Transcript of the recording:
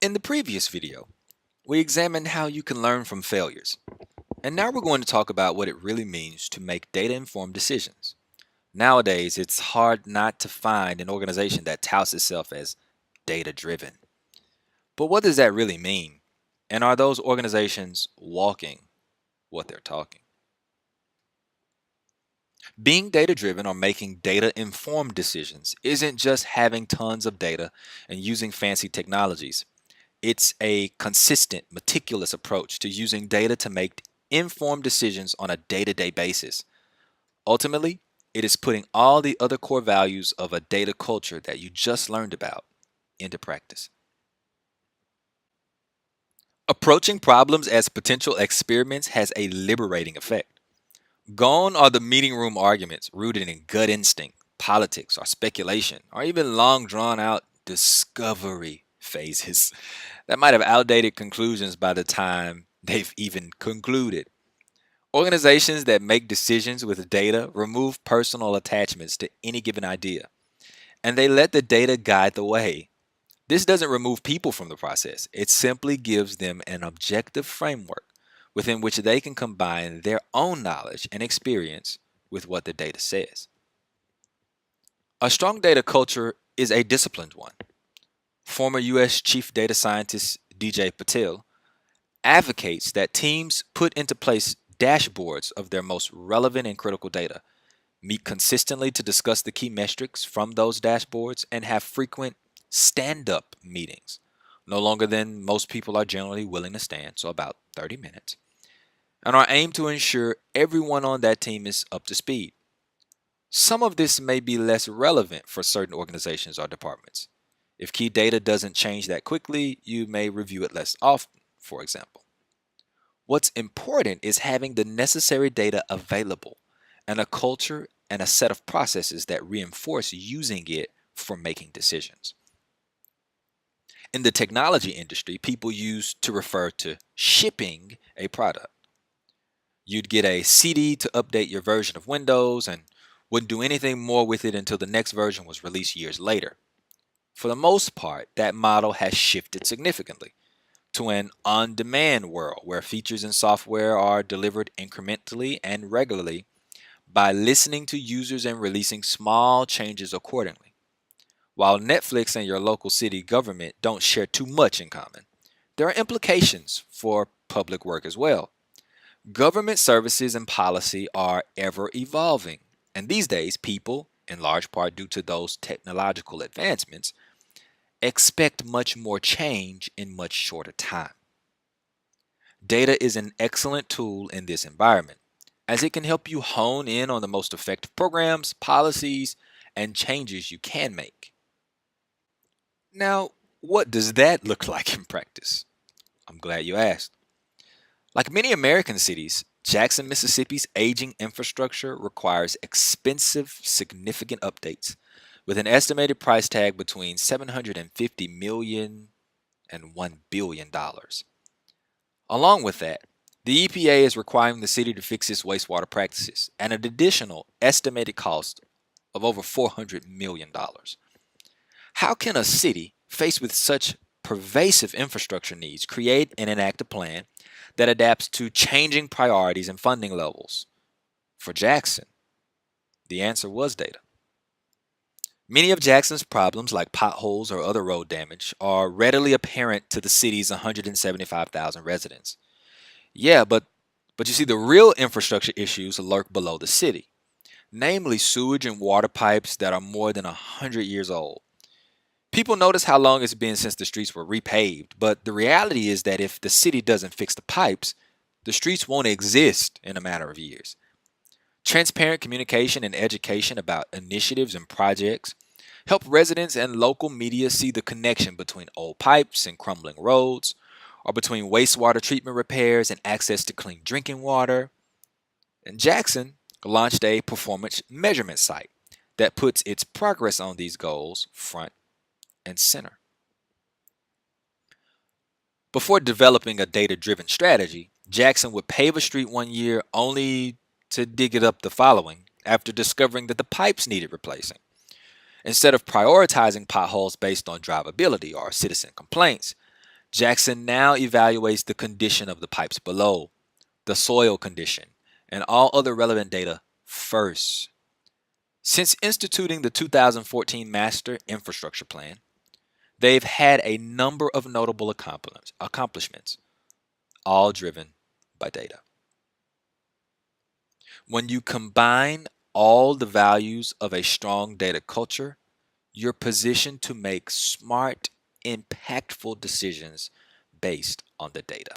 In the previous video, we examined how you can learn from failures. And now we're going to talk about what it really means to make data-informed decisions. Nowadays, it's hard not to find an organization that touts itself as data-driven. But what does that really mean? And are those organizations walking what they're talking? Being data-driven or making data-informed decisions isn't just having tons of data and using fancy technologies. It's a consistent, meticulous approach to using data to make informed decisions on a day-to-day basis. Ultimately, it is putting all the other core values of a data culture that you just learned about into practice. Approaching problems as potential experiments has a liberating effect. Gone are the meeting room arguments rooted in gut instinct, politics, or speculation, or even long drawn out discovery phases that might have outdated conclusions by the time they've even concluded. Organizations that make decisions with data remove personal attachments to any given idea, and they let the data guide the way. This doesn't remove people from the process, it simply gives them an objective framework within which they can combine their own knowledge and experience with what the data says. A strong data culture is a disciplined one. Former U.S. Chief Data Scientist DJ Patel advocates that teams put into place dashboards of their most relevant and critical data, meet consistently to discuss the key metrics from those dashboards, and have frequent stand-up meetings, no longer than most people are generally willing to stand, so about 30 minutes, and are aimed to ensure everyone on that team is up to speed. Some of this may be less relevant for certain organizations or departments. If key data doesn't change that quickly, you may review it less often, for example. What's important is having the necessary data available and a culture and a set of processes that reinforce using it for making decisions. In the technology industry, people used to refer to shipping a product. You'd get a CD to update your version of Windows and wouldn't do anything more with it until the next version was released years later. For the most part, that model has shifted significantly to an on-demand world where features and software are delivered incrementally and regularly by listening to users and releasing small changes accordingly. While Netflix and your local city government don't share too much in common, there are implications for public work as well. Government services and policy are ever evolving, and these days people, in large part due to those technological advancements, expect much more change in much shorter time. Data is an excellent tool in this environment, as it can help you hone in on the most effective programs, policies, and changes you can make. Now, what does that look like in practice? I'm glad you asked. Like many American cities, Jackson, Mississippi's aging infrastructure requires expensive, significant updates with an estimated price tag between $750 million and $1 billion. Along with that, the EPA is requiring the city to fix its wastewater practices at an additional estimated cost of over $400 million. How can a city faced with such pervasive infrastructure needs create and enact a plan that adapts to changing priorities and funding levels? For Jackson, the answer was data. Many of Jackson's problems, like potholes or other road damage, are readily apparent to the city's 175,000 residents. Yeah, but you see, the real infrastructure issues lurk below the city, namely sewage and water pipes that are more than 100 years old. People notice how long it's been since the streets were repaved, but the reality is that if the city doesn't fix the pipes, the streets won't exist in a matter of years. Transparent communication and education about initiatives and projects help residents and local media see the connection between old pipes and crumbling roads, or between wastewater treatment repairs and access to clean drinking water. And Jackson launched a performance measurement site that puts its progress on these goals front and center. Before developing a data-driven strategy, Jackson would pave a street one year only to dig it up the following after discovering that the pipes needed replacing. Instead of prioritizing potholes based on drivability or citizen complaints, Jackson now evaluates the condition of the pipes below, the soil condition, and all other relevant data first. Since instituting the 2014 Master Infrastructure Plan, they've had a number of notable accomplishments, all driven by data. When you combine all the values of a strong data culture, you're positioned to make smart, impactful decisions based on the data.